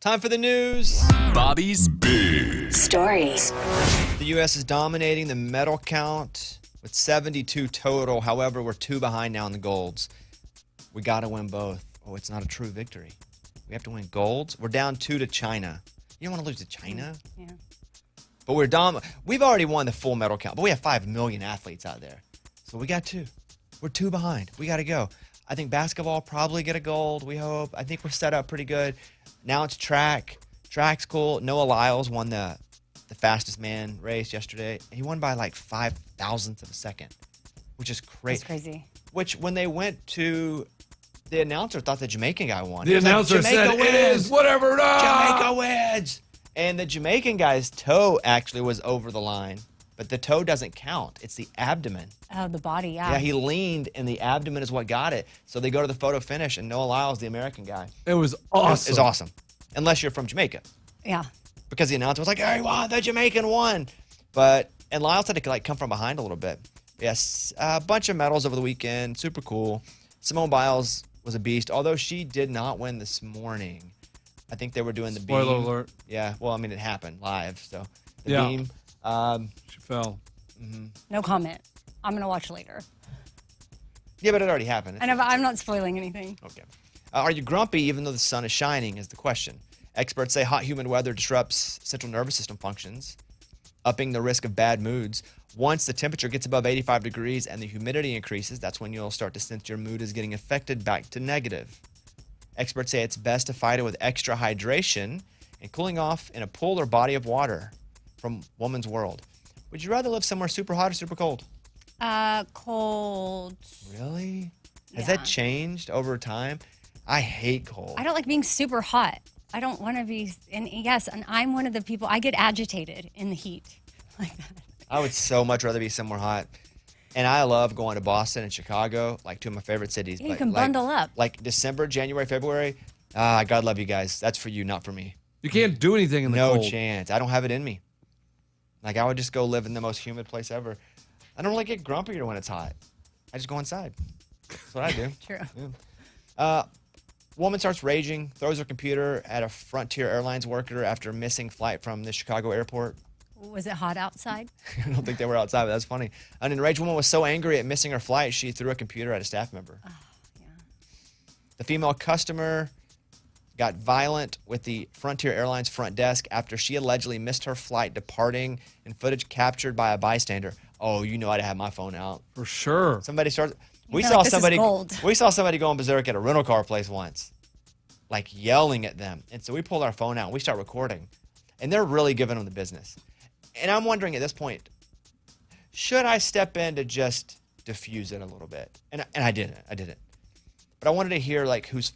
Time for the news. Bobby's Big Stories. The U.S. is dominating the medal count with 72 total. However, we're 2 behind now in the golds. We got to win both. Oh, it's not a true victory. We have to win golds. We're down 2 to China. You don't want to lose to China? Yeah. But we've already won the full medal count, but we have 5 million athletes out there. So we got 2. We're 2 behind. We got to go. I think basketball probably get a gold, we hope. I think we're set up pretty good. Now it's track. Track's cool. Noah Lyles won the fastest man race yesterday. He won by like 5,000ths of a second, which is crazy. That's crazy. Which, when they went to, the announcer thought the Jamaican guy won. The announcer said, it is whatever. Jamaica wins. And the Jamaican guy's toe actually was over the line, but the toe doesn't count. It's the abdomen. Oh, the body, yeah. Yeah, he leaned, and the abdomen is what got it. So they go to the photo finish, and Noah Lyles, the American guy. It was awesome. It's awesome. Unless you're from Jamaica. Yeah. Because the announcer was like, hey, won, the Jamaican won. And Lyles had to like come from behind a little bit. Yes, a bunch of medals over the weekend. Super cool. Simone Biles was a beast, although she did not win this morning. I think they were doing the beam. Spoiler alert. Yeah, well, I mean, it happened live. So the Yeah. beam. She fell. No comment. I'm going to watch later. Yeah, but it already happened. And I'm not spoiling anything. Okay. Are you grumpy even though the sun is shining is the question. Experts say hot, humid weather disrupts central nervous system functions, upping the risk of bad moods. Once the temperature gets above 85 degrees and the humidity increases, that's when you'll start to sense your mood is getting affected back to negative. Experts say it's best to fight it with extra hydration and cooling off in a pool or body of water. From Woman's World. Would you rather live somewhere super hot or super cold? Cold. Really? Has Yeah. that changed over time? I hate cold. I don't like being super hot. I don't want to be, and yes, and I'm one of the people, I get agitated in the heat like that. I would so much rather be somewhere hot. And I love going to Boston and Chicago, like 2 of my favorite cities. Yeah, you can bundle up. Like December, January, February. God love you guys. That's for you, not for me. You can't do anything in the cold. No chance. I don't have it in me. Like, I would just go live in the most humid place ever. I don't really get grumpier when it's hot. I just go inside. That's what I do. True. Yeah. Woman starts raging, throws her computer at a Frontier Airlines worker after missing flight from the Chicago airport. Was it hot outside? I don't think they were outside, but that's funny. An enraged woman was so angry at missing her flight, she threw a computer at a staff member. Oh, yeah. The female customer got violent with the Frontier Airlines front desk after she allegedly missed her flight departing in footage captured by a bystander. Oh, you know I'd have my phone out. For sure. Somebody started. We feel saw like this is somebody. gold. We saw somebody going berserk at a rental car place once, like yelling at them. And so we pulled our phone out and we start recording, and they're really giving them the business. And I'm wondering at this point, should I step in to just diffuse it a little bit? And I didn't. But I wanted to hear like whose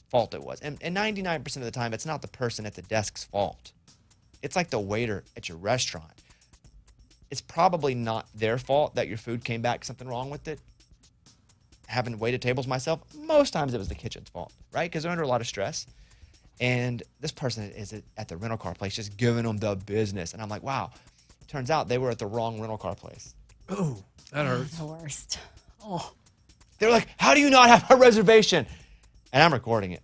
fault it was. And 99% of the time, it's not the person at the desk's fault. It's like the waiter at your restaurant. It's probably not their fault that your food came back something wrong with it. Having waited tables myself, most times it was the kitchen's fault, right? Because they're under a lot of stress. And this person is at the rental car place just giving them the business. And I'm like, wow. Turns out they were at the wrong rental car place. Oh, that hurts. The worst. Oh. They're like, how do you not have a reservation? And I'm recording it.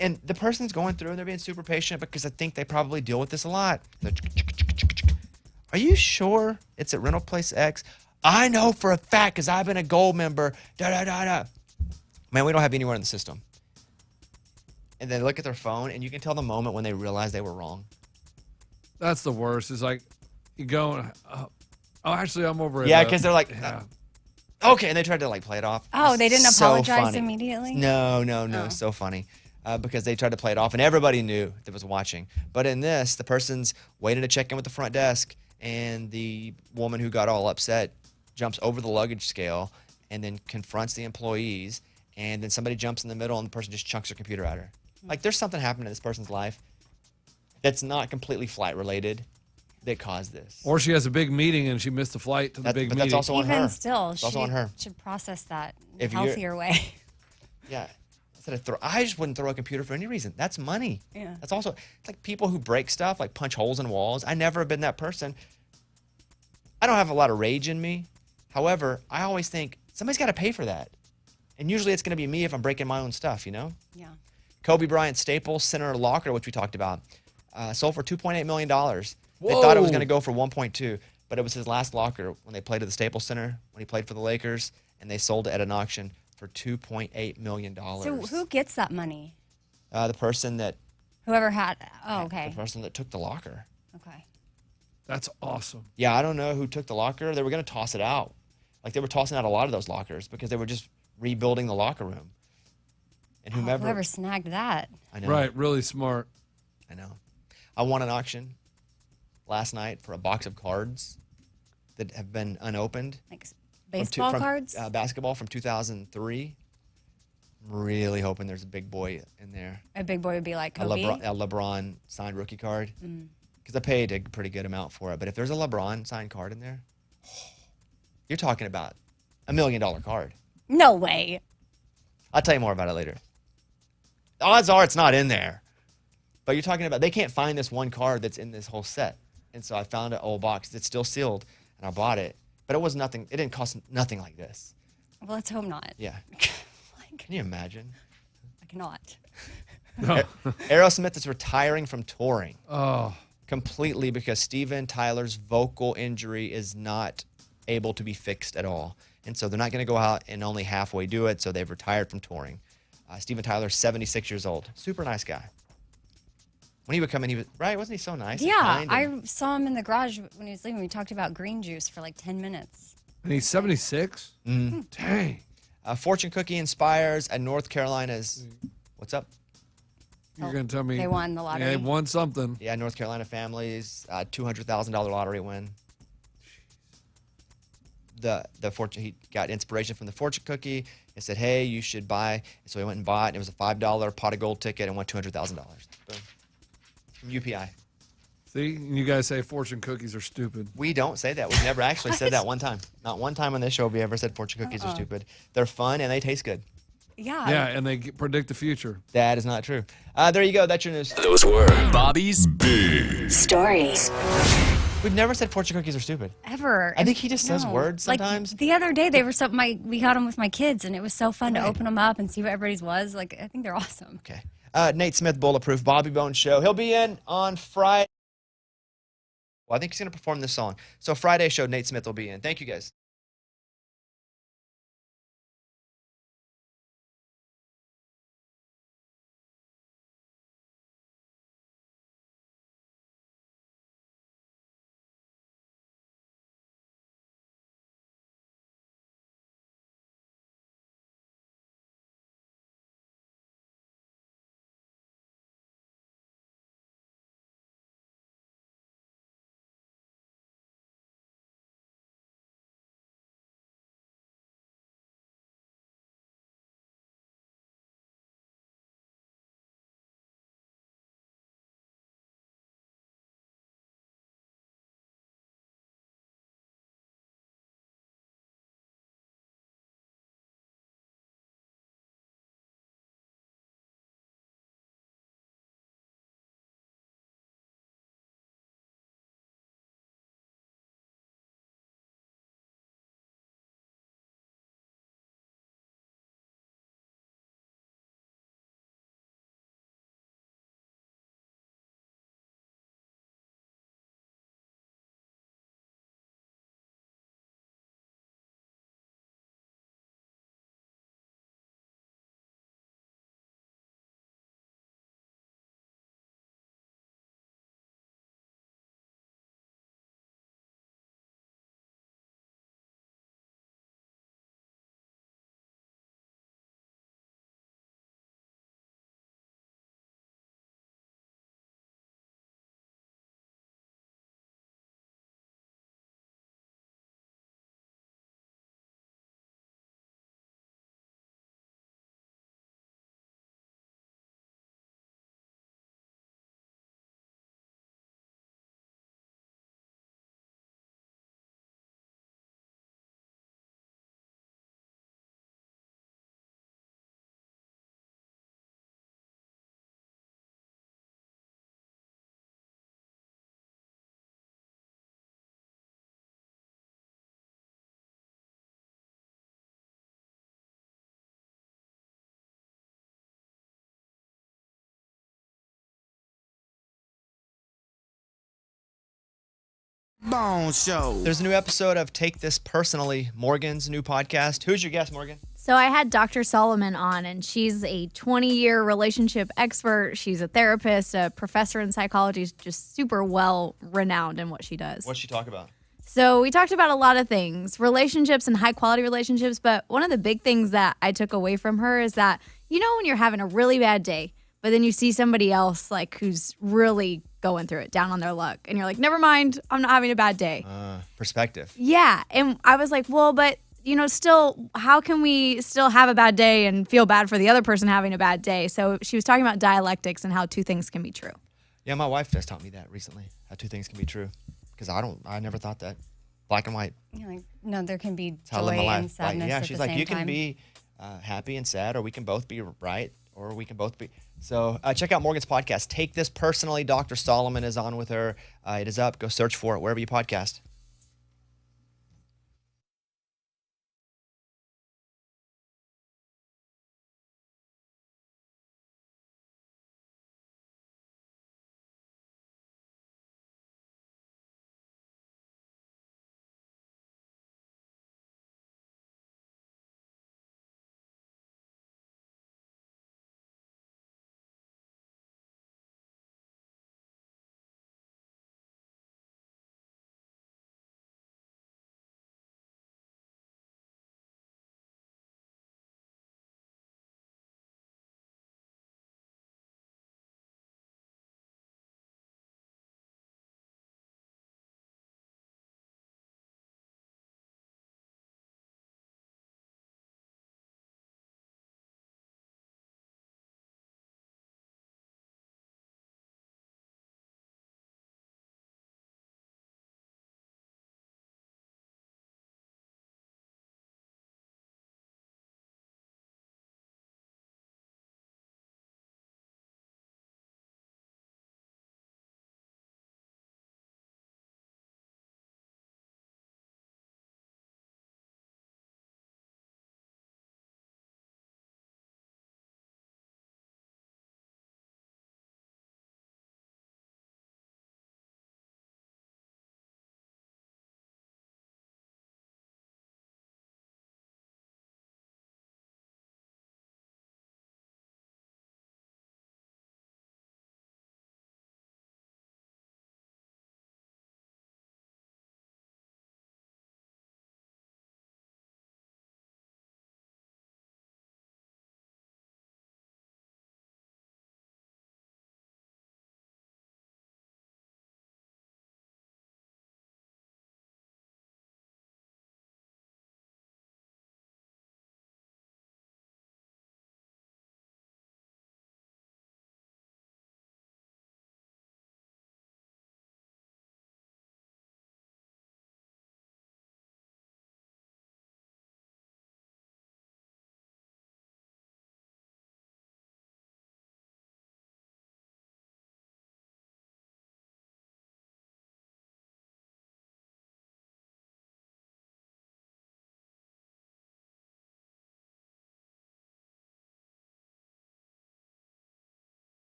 And the person's going through and they're being super patient because I think they probably deal with this a lot. Are you sure it's at rental place X? I know for a fact because I've been a gold member. Man, we don't have anywhere in the system. And they look at their phone and you can tell the moment when they realize they were wrong. That's the worst. It's like you go, oh, actually, I'm over it. Yeah, because they're like, yeah. okay. And they tried to like play it off. Oh, they didn't So apologize funny. immediately? No. Oh. So funny. Because they tried to play it off and everybody knew that was watching. But in this, the person's waiting to check in with the front desk and the woman who got all upset jumps over the luggage scale and then confronts the employees, and then somebody jumps in the middle and the person just chunks her computer at her. Like, there's something happening in this person's life that's not completely flight related that caused this. Or she has a big meeting and she missed the flight to the big but meeting. that's also on her. Even still, It's also on her. should process that in If a you're- healthier way. Yeah. I just wouldn't throw a computer for any reason. That's money. Yeah. That's also, it's like people who break stuff, like punch holes in walls. I never have been that person. I don't have a lot of rage in me. However, I always think somebody's got to pay for that. And usually it's going to be me if I'm breaking my own stuff, you know? Yeah. Kobe Bryant Staples Center locker, which we talked about, sold for $2.8 million. They thought it was going to go for 1.2, but it was his last locker when they played at the Staples Center, when he played for the Lakers, and they sold it at an auction for $2.8 million. So who gets that money? The person that Whoever had. Oh, okay. the person that took the locker. Okay. That's awesome. Yeah, I don't know who took the locker. They were going to toss it out. Like they were tossing out a lot of those lockers because they were just rebuilding the locker room. And Whoever snagged that. I know. Right, really smart. I know. I won an auction last night for a box of cards that have been unopened. Like baseball cards? Basketball from 2003. I'm really hoping there's a big boy in there. A big boy would be like A Kobe? LeBron signed rookie card. Because I paid a pretty good amount for it. But if there's a LeBron signed card in there, you're talking about $1 million card. No way. I'll tell you more about it later. Odds are it's not in there. But you're talking about, they can't find this one card that's in this whole set. And so I found an old box that's still sealed, and I bought it. But it was nothing, it didn't cost nothing like this. Well, let's hope not. Yeah. Can you imagine? I cannot. No. Aerosmith is retiring from touring Oh, completely because Steven Tyler's vocal injury is not able to be fixed at all. And so they're not going to go out and only halfway do it, so they've retired from touring. Steven Tyler's 76 years old. Super nice guy. When he would come in, he was, right? Wasn't he so nice? and Yeah, kind and- I saw him in the garage when he was leaving. We talked about green juice for like 10 minutes. and he's 76? Dang. Fortune Cookie inspires at North Carolina's. What's up? You're going to tell me. They won the lottery. Yeah, they won something. Yeah, North Carolina families, $200,000 lottery win. The fortune, he got inspiration from the Fortune Cookie. He said, "Hey, you should buy." So he went and bought. And it was a $5 pot of gold ticket and won $200,000. Boom. From UPI. See, you guys say fortune cookies are stupid. We don't say that. We've never actually said that one time. Not one time on this show have we ever said fortune cookies are stupid. They're fun and they taste good. Yeah. Yeah, and they predict the future. That is not true. There you go. That's your news. Those were Bobby's Big Stories. We've never said fortune cookies are stupid. Ever. I think he just says No. words sometimes. Like the other day, they were we got them with my kids, and it was so fun to open them up and see what everybody's was. Like, I think they're awesome. Okay. Nate Smith, Bulletproof, Bobby Bones Show. He'll be in on Friday. Well, I think he's going to perform this song. So Friday show, Nate Smith will be in. Thank you, guys. Bone Show. There's a new episode of Take This Personally, Morgan's new podcast. Who's your guest, Morgan? So I had Dr. Solomon on, and she's a 20-year relationship expert. She's a therapist, a professor in psychology, she's just super well renowned in what she does. What'd she talk about? So we talked about a lot of things, relationships and high-quality relationships, but one of the big things that I took away from her is that, you know, when you're having a really bad day, but then you see somebody else like who's really going through it, down on their luck, and you're like, never mind, I'm not having a bad day. Perspective. Yeah, and I was like, well, but you know, still, how can we still have a bad day and feel bad for the other person having a bad day? So she was talking about dialectics and how two things can be true. Yeah, my wife just taught me that recently, how two things can be true. Because I never thought that. Black and white. You're like, no, there can be That's how I live joy my and life. sadness Yeah, at she's the like, same you can time. be happy and sad, or we can both be right, or we can both be. So check out Morgan's podcast. Take This Personally. Dr. Solomon is on with her. It is up. Go search for it wherever you podcast.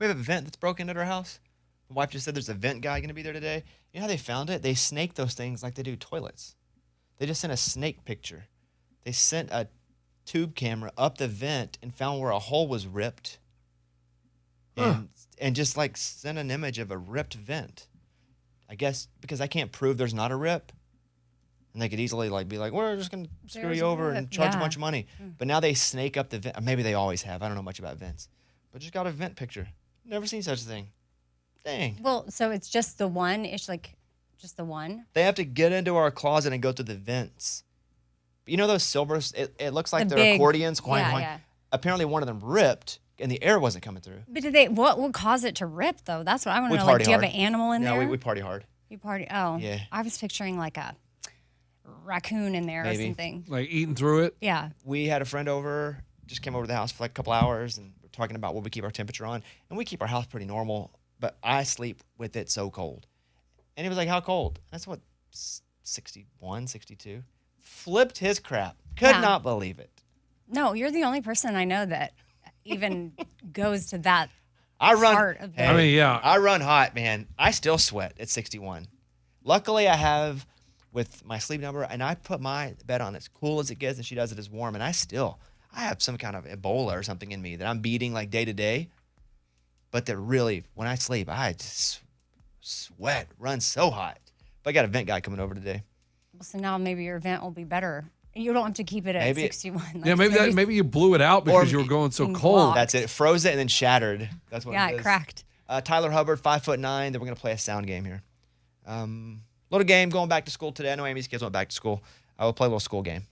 We have a vent that's broken at our house. My wife just said there's a vent guy going to be there today. You know how they found it? They snake those things like they do toilets. They just sent a snake picture. They sent a tube camera up the vent and found where a hole was ripped. And just like sent an image of a ripped vent. I guess because I can't prove there's not a rip. And they could easily like be like, we're just going to screw There's you a over rip, and charge a yeah. bunch of money. But now they snake up the vent. Or maybe they always have. I don't know much about vents. But just got a vent picture. Never seen such a thing. Dang. Well, so it's just the one. It's like just the one. They have to get into our closet and go through the vents. You know those silvers? It looks like The they're big- accordions. Quang, yeah, quang. yeah. Apparently one of them ripped and the air wasn't coming through. But what would cause it to rip though? That's what I want We to know. Like, party do you have hard. an animal in No, there? we party hard. You party? Oh, Yeah. I was picturing like a raccoon in there Maybe. or something. Like eating through it. Yeah. We had a friend over, just came over to the house for like a couple hours, and we're talking about what we keep our temperature on. And we keep our house pretty normal, but I sleep with it so cold. And he was like, how cold? That's what, 61, 62? Flipped his crap. Could Yeah. not believe it. No, you're the only person I know that even goes to that I run. part of Hey, the. I mean, yeah. I run hot, man. I still sweat at 61. Luckily, I have with my sleep number, and I put my bed on as cool as it gets, and she does it as warm. And I have some kind of Ebola or something in me that I'm beating like day to day. But that really, when I sleep, I just sweat, run so hot. But I got a vent guy coming over today. So now maybe your event will be better. You don't have to keep it at Maybe- 61. Yeah, Like, maybe you blew it out because you were going so cold. That's it. It froze it and then shattered. That's what Yeah, it it is. cracked. Tyler Hubbard, 5'9". Then we're gonna play a sound game here. Little game going back to school today. I know Amy's kids went back to school. I will play a little school game.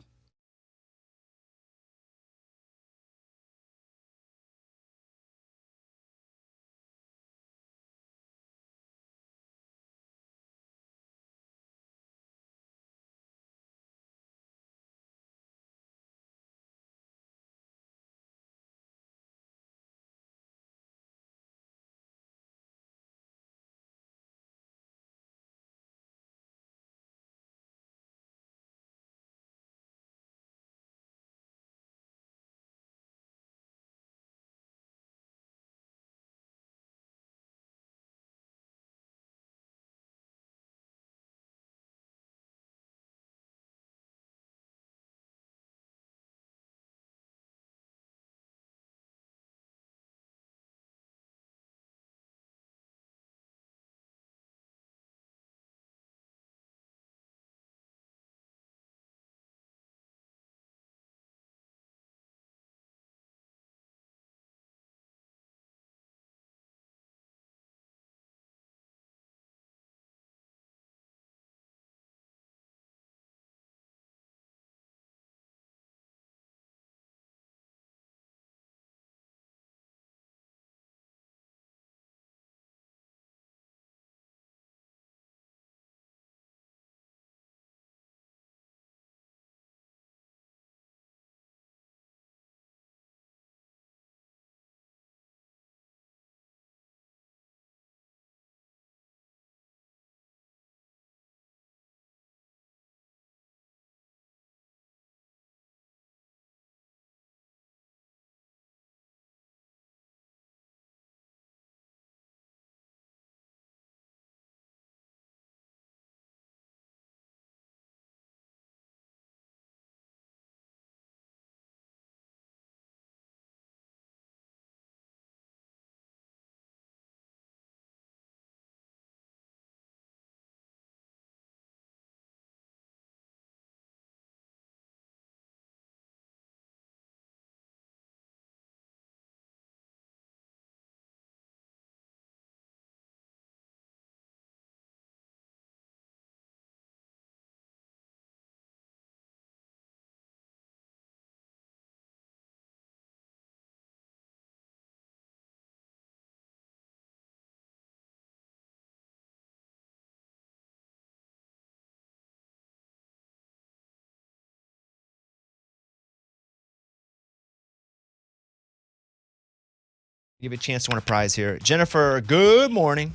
Give you a chance to win a prize here. Jennifer, good morning.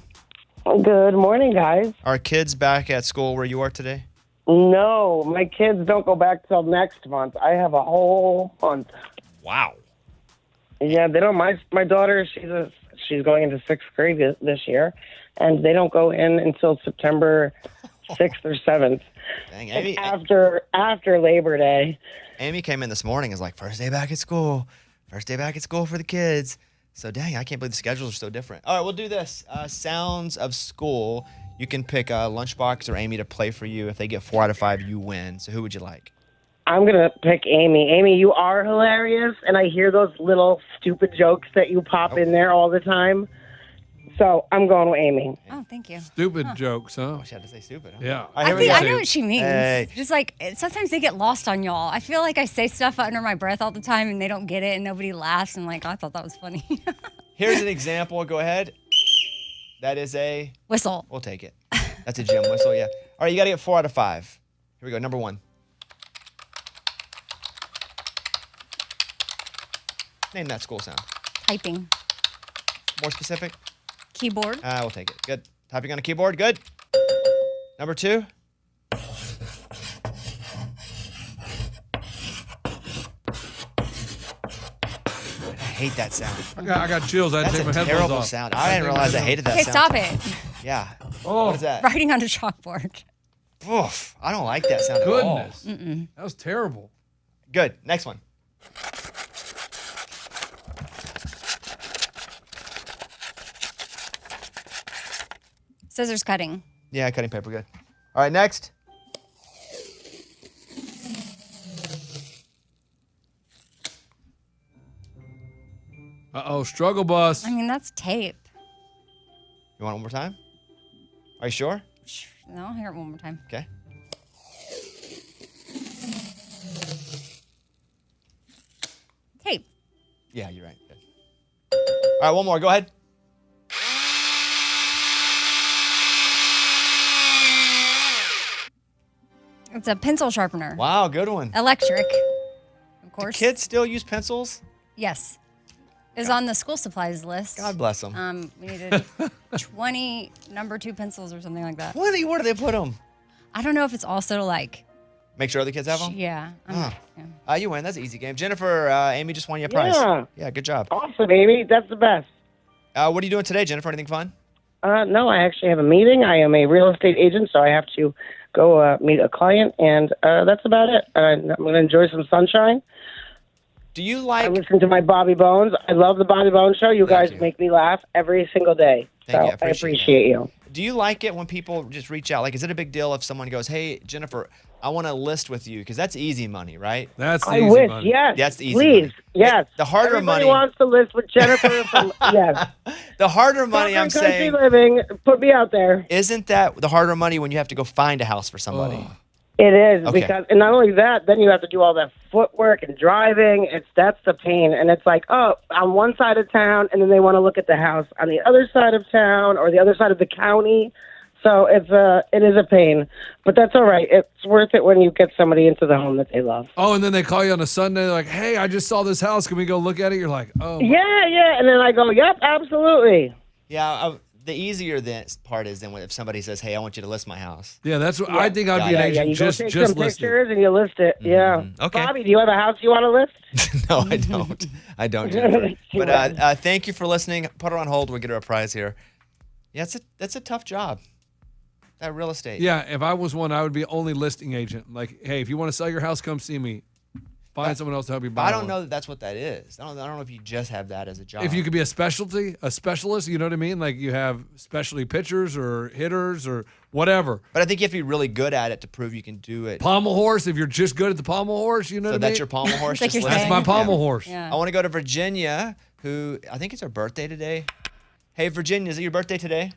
Good morning, guys. Are kids back at school where you are today? No, my kids don't go back till next month. I have a whole month. Wow. Yeah, they don't. My daughter, she's going into 6th grade this year, and they don't go in until September 6th or 7th. Dang, It's after Labor Day. Amy came in this morning. Is like first day back at school for the kids. So dang, I can't believe the schedules are so different. All right, we'll do this. Sounds of school. You can pick Lunchbox or Amy to play for you. If they get 4 out of 5, you win. So who would you like? I'm going to pick Amy. Amy, you are hilarious, and I hear those little stupid jokes that you pop in there all the time. So I'm going with Amy. Oh, thank you. Stupid jokes, huh? Oh, she had to say stupid. Huh? Yeah. All right, here we I go. know what she means. Hey. Just like sometimes they get lost on y'all. I feel like I say stuff under my breath all the time and they don't get it and nobody laughs and like I thought that was funny. Here's an example. Go ahead. That is a Whistle. We'll take it. That's a gym whistle. Yeah. All right, you got to get 4 out of 5. Here we go. Number 1. Name that school sound. Typing. More specific. Keyboard. We'll take it. Good. Typing on a keyboard. Good. Number 2. I hate that sound. I got chills. I had to That's take my a headphones terrible off. sound. I didn't realize I hated that Okay, sound. stop it. Yeah. Oh. What is that? Writing on a chalkboard. Oof. I don't like that sound at all. Goodness. That was terrible. Good. Next one. Scissors cutting. Yeah, cutting paper. Good. All right, next. Uh-oh, struggle bus. I mean, that's tape. You want it one more time? Are you sure? No, I'll hear it one more time. Okay. Tape. Yeah, you're right. Good. All right, one more. Go ahead. It's a pencil sharpener. Wow, good one. Electric. Of Do course. kids still use pencils? Yes. Is on the school supplies list. God bless them. We needed 20 number 2 pencils or something like that. Where do they put them? I don't know if it's also like, Make sure other kids have them? yeah. You win. That's an easy game. Jennifer, Amy just won you a prize. Yeah, good job. Awesome, Amy. That's the best. What are you doing today, Jennifer? Anything fun? No, I actually have a meeting. I am a real estate agent, so I have to go meet a client, and that's about it. I'm going to enjoy some sunshine. Do you I like... listen to my Bobby Bones. I love the Bobby Bones show. You guys make me laugh every single day. Thank you. I I appreciate appreciate you. Do you like it when people just reach out? Like, is it a big deal if someone goes, hey, Jennifer, I want to list with you? Because that's easy money, right? That's the I easy wish, money. yes. That's the easy Please, money. yes. The harder Everybody money... wants to list with Jennifer. Yes. The harder money, I'm Country saying... living. Put me out there. Isn't that the harder money when you have to go find a house for somebody? Oh. It is Okay. because, and not only that, then you have to do all that footwork and driving. That's the pain, and it's like, oh, on one side of town, and then they want to look at the house on the other side of town or the other side of the county. So it is a pain, but that's all right. It's worth it when you get somebody into the home that they love. Oh, and then they call you on a Sunday, like, hey, I just saw this house. Can we go look at it? You're like, oh. Yeah, and then I go, yep, absolutely. Yeah, the easier this part is than if somebody says, hey, I want you to list my house. Yeah, that's what I think I'd be an Yeah, agent. you Just go take some list it. pictures and you list it. Yeah. Okay. Bobby, do you have a house you want to list? No, I don't. I don't, Jennifer. But thank you for listening. Put her on hold. We'll get her a prize here. Yeah, that's a tough job. That real estate. Yeah, if I was one, I would be only listing agent. Like, hey, if you want to sell your house, come see me. Find someone else to help you buy I don't one. know that that's what that is. I don't know if you just have that as a job. If you could be a specialist, you know what I mean? Like you have specialty pitchers or hitters or whatever. But I think you have to be really good at it to prove you can do it. Pommel horse, if you're just good at the pommel horse, you know So what I mean? that's your pommel horse? It's like just you're listing? That's my pommel Yeah. horse. Yeah. I want to go to Virginia, who I think it's her birthday today. Hey, Virginia, is it your birthday today?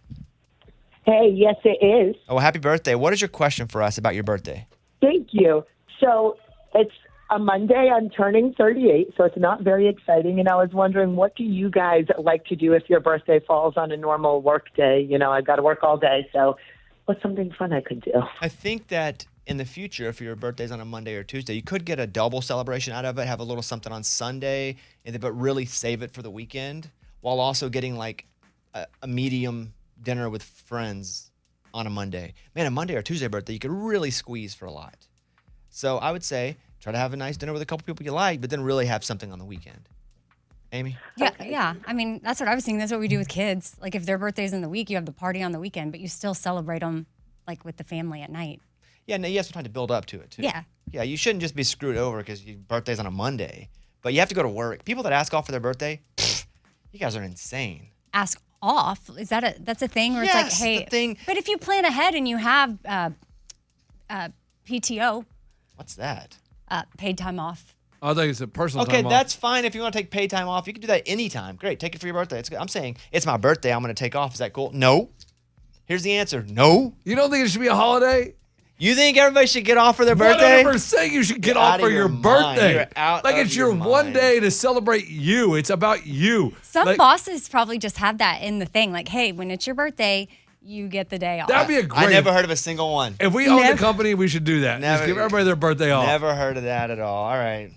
Hey, yes, it is. Oh, happy birthday. What is your question for us about your birthday? Thank you. So it's a Monday. I'm turning 38, so it's not very exciting. And I was wondering, what do you guys like to do if your birthday falls on a normal work day? You know, I've got to work all day, so what's something fun I could do? I think that in the future, if your birthday's on a Monday or Tuesday, you could get a double celebration out of it, have a little something on Sunday, but really save it for the weekend, while also getting like a medium dinner with friends on a Monday. Man, a Monday or Tuesday birthday, you could really squeeze for a lot. So I would say try to have a nice dinner with a couple people you like, but then really have something on the weekend. Amy? Yeah, yeah. I mean, that's what I was thinking. That's what we do with kids. Like, if their birthday's in the week, you have the party on the weekend, but you still celebrate them, like, with the family at night. Yeah, no, you have some time to build up to it, too. Yeah. Yeah, you shouldn't just be screwed over because your birthday's on a Monday. But you have to go to work. People that ask off for their birthday, you guys are insane. Ask off? Is that's a thing where it's like, Yes, hey, the thing. but if you plan ahead and you have PTO, What's that? paid time off. I think it's a personal Okay, time off. that's fine if you want to take paid time off. You can do that anytime. Great, take it for your birthday. It's good. I'm saying it's my birthday. I'm going to take off. Is that cool? No. Here's the answer. No. You don't think it should be a holiday? You think everybody should get off for their birthday? 100% you should get You're off out of for your your mind. birthday. You're out like of it's your your one mind. day to celebrate you. It's about you. Some Like, bosses probably just have that in the thing. Like, hey, when it's your birthday, you get the day off. That'd be a great. I never heard of a single one. If we own the Never- company, we should do that. Never- Just give everybody their birthday off. Never heard of that at all. All right.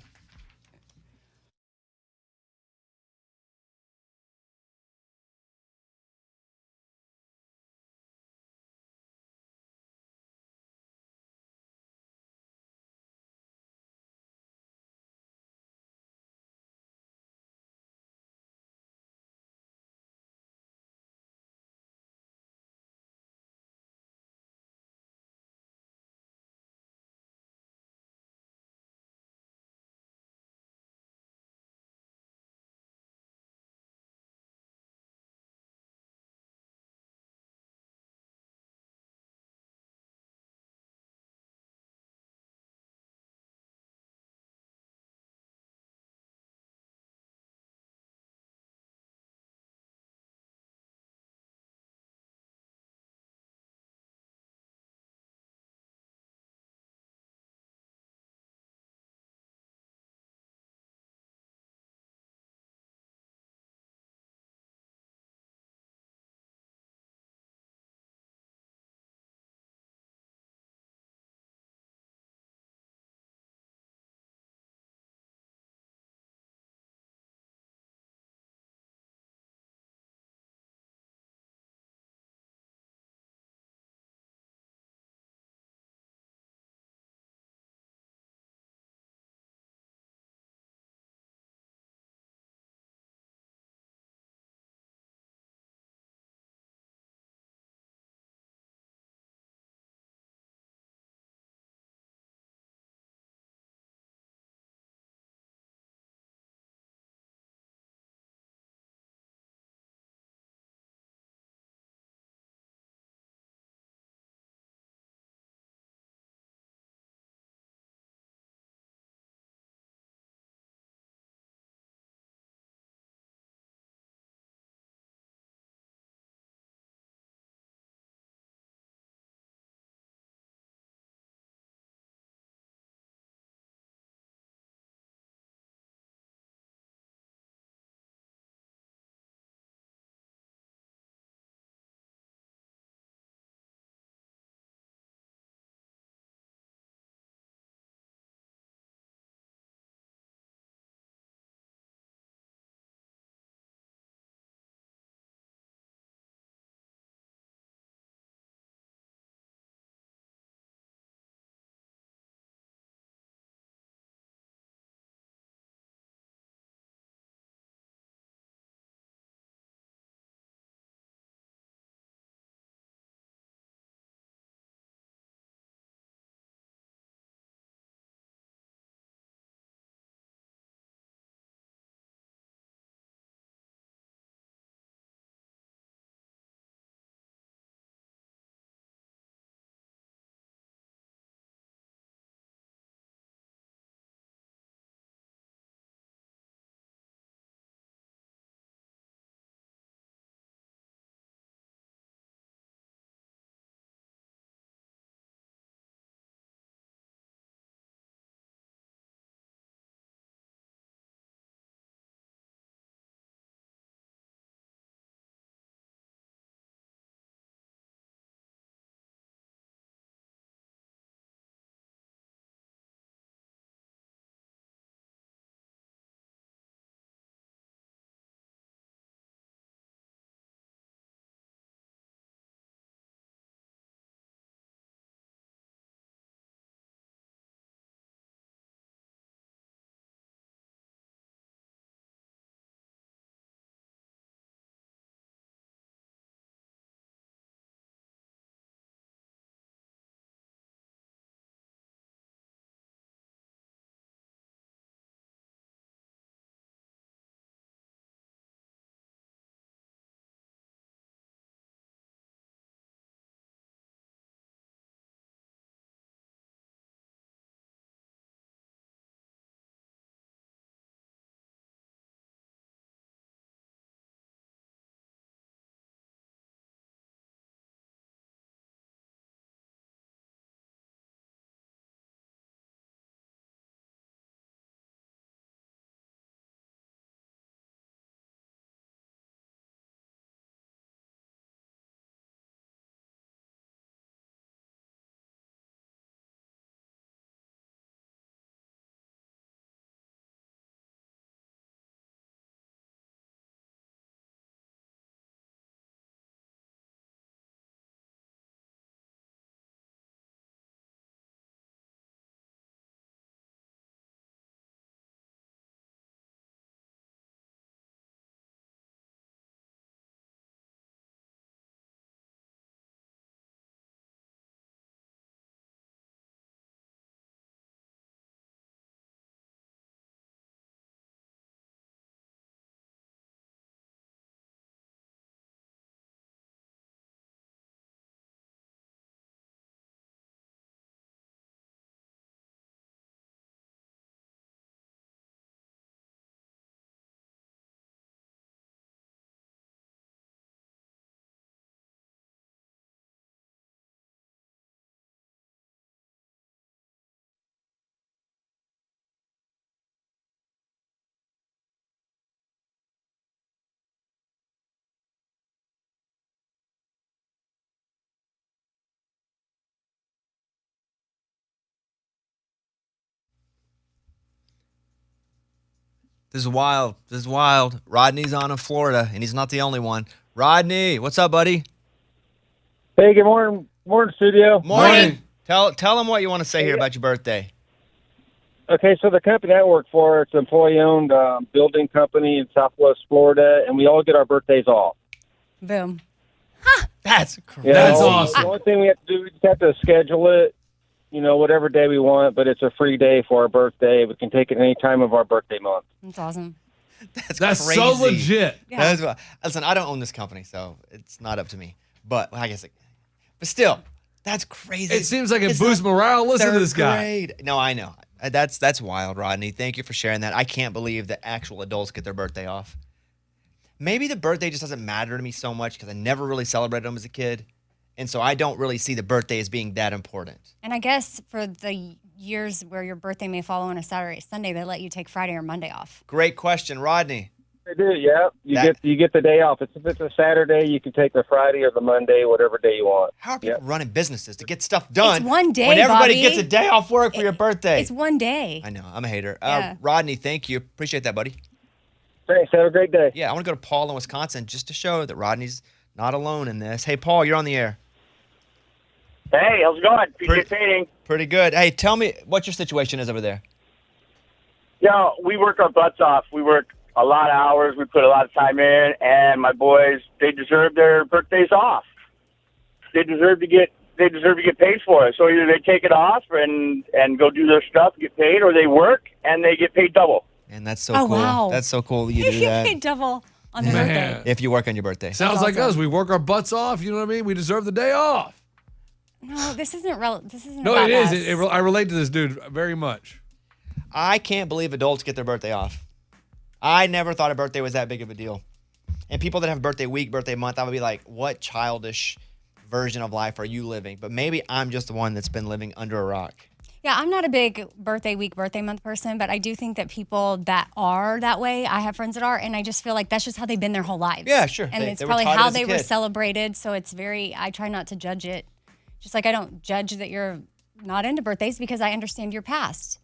This is wild. This is wild. Rodney's on in Florida, and he's not the only one. Rodney, what's up, buddy? Hey, good morning. Morning, studio. Morning. Tell them what you want to say here about your birthday. Okay, so the company I work for, it's an employee-owned building company in Southwest Florida, and we all get our birthdays off. Boom. That's crazy. You know, That's awesome. The only thing we have to do, we just have to schedule it, whatever day we want, but it's a free day for our birthday. We can take it any time of our birthday month. That's awesome. That's so crazy. legit. Yeah. Listen, I don't own this company, so it's not up to me. But I guess, but still, that's crazy. It seems like it It's boosts not morale. Listen to third this guy. grade. No, I know. That's wild, Rodney. Thank you for sharing that. I can't believe that actual adults get their birthday off. Maybe the birthday just doesn't matter to me so much because I never really celebrated them as a kid. And so I don't really see the birthday as being that important. And I guess for the years where your birthday may fall on a Saturday, Sunday, they let you take Friday or Monday off. Great question, Rodney. They do, yeah. You get the day off. If it's a Saturday, you can take the Friday or the Monday, whatever day you want. How are people running businesses to get stuff done? It's one day, when everybody Bobby. gets a day off work for your birthday. It's one day. I know. I'm a hater. Yeah. Rodney, thank you. Appreciate that, buddy. Thanks. Have a great day. Yeah, I want to go to Paul in Wisconsin just to show that Rodney's not alone in this. Hey, Paul, you're on the air. Hey, how's it going? PJ Painting. Pretty good. Hey, tell me what your situation is over there. Yeah, we work our butts off. We work a lot of hours. We put a lot of time in, and my boys, they deserve their birthdays off. They deserve to get paid for it. So either they take it off and go do their stuff, get paid, or they work and they get paid double. And that's so Oh, cool. wow. That's so cool that you You do get that. paid double on their Man. birthday. If you work on your birthday. Sounds That's like awesome. us. We work our butts off. You know what I mean? We deserve the day off. No, this isn't This isn't No, about it is. us. I relate to this dude very much. I can't believe adults get their birthday off. I never thought a birthday was that big of a deal. And people that have birthday week, birthday month, I would be like, what childish version of life are you living? But maybe I'm just the one that's been living under a rock. Yeah, I'm not a big birthday week, birthday month person, but I do think that people that are that way, I have friends that are, and I just feel like that's just how they've been their whole lives. Yeah, sure. And They it's were probably taught it how as a they were kid. celebrated, so it's I try not to judge it. Just like I don't judge that you're not into birthdays because I understand your past.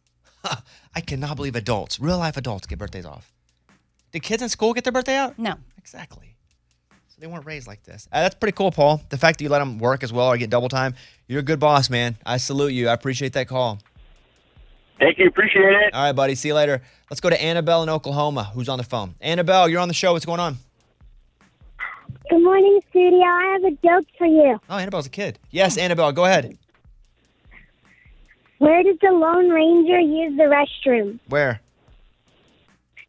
I cannot believe adults, real life adults, get birthdays off. Did kids in school get their birthday out? No. Exactly. So they weren't raised like this. That's pretty cool, Paul. The fact that you let them work as well or get double time, you're a good boss, man. I salute you. I appreciate that call. Thank you. Appreciate it. All right, buddy. See you later. Let's go to Annabelle in Oklahoma, who's on the phone. Annabelle, you're on the show. What's going on? Good morning, studio. I have a joke for you. Oh, Annabelle's a kid. Yes, Annabelle, go ahead. Where did the Lone Ranger use the restroom? Where?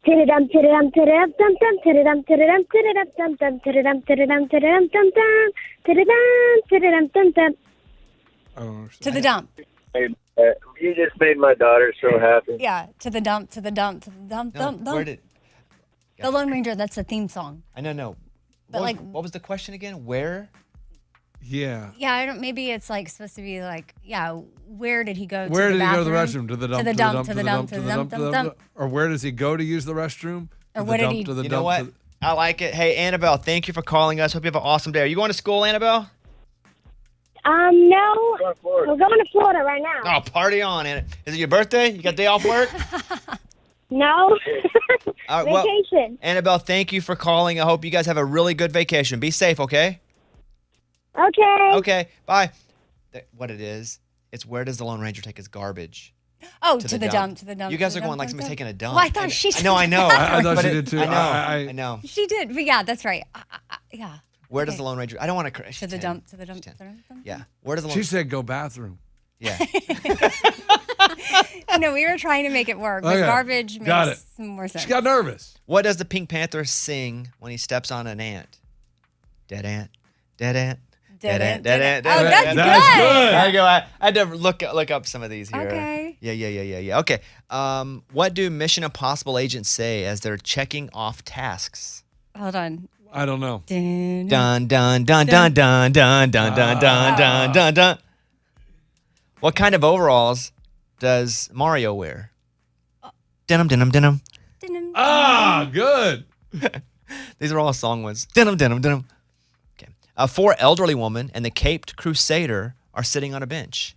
Tididum, tididum, tididum, dum dum, tididum, tididum, tididum, dum dum, tididum, tididum, tididum, dum dum, tididum, tididum, dum dum. I don't understand. To the dump. You just made my daughter so happy. Yeah, to the dump, to the dump, to the dump, No, dump, dump. where did? The Lone Ranger, that's a theme song. I know. But What was the question again? Where? Yeah. Yeah, I don't. Maybe it's like supposed to be like, yeah. Where did he go? Where to did the he go to the bathroom? restroom? To the dump. To the dump. To the dump. To the dump. To the dump. Or where does he go to use the restroom? Or To what the did dump, he- to the You dump, know what? to the- I like it. Hey, Annabelle, thank you for calling us. Hope you have an awesome day. Are you going to school, Annabelle? No. We're going to Florida right now. Oh, party on. Is it your birthday? You got day off work? No. All right, well, Vacation. Annabelle, thank you for calling. I hope you guys have a really good vacation. Be safe, okay? Okay. Okay, bye. What it is, it's where does the Lone Ranger take his garbage? Oh, To to the the dump. dump. To the dump. You to guys the are going dump, like dump, somebody's dump. taking a dump. Well, I thought she. I know, I know. I thought But she did too. I know. I I know. She did, but yeah, that's right. Yeah. Where does Okay. the Lone Ranger? I don't want to. To the dump. To the dump. To the dump. Yeah. Where does the Lone? She said go bathroom. Yeah. No, we were trying to make it work, but Okay. garbage Got makes more sense. She got nervous. What does the Pink Panther sing when he steps on an ant? Dead ant. Dead ant. Dead ant. Dead ant. Oh, that's ant. good. There you go. I had to look up some of these here. Okay. Yeah. Okay. What do Mission Impossible agents say as they're checking off tasks? Hold on. I don't know. Dun, Dun dun dun dun dun dun dun dun dun dun dun dun. What kind of overalls does Mario wear? Denim, denim, denim. dun, Ah, good. These are all song ones. Denim, denim, denim. Okay. 4 elderly women and the caped crusader are sitting on a bench.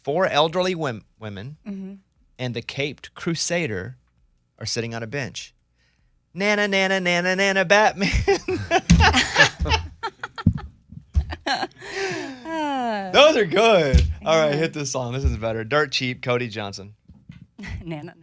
4 elderly women Mm-hmm. and the caped crusader or sitting on a bench? Nana, nana, nana, nana, Batman. Those are good. All right, hit this song. This is better. Dirt Cheap, Cody Johnson. Nana.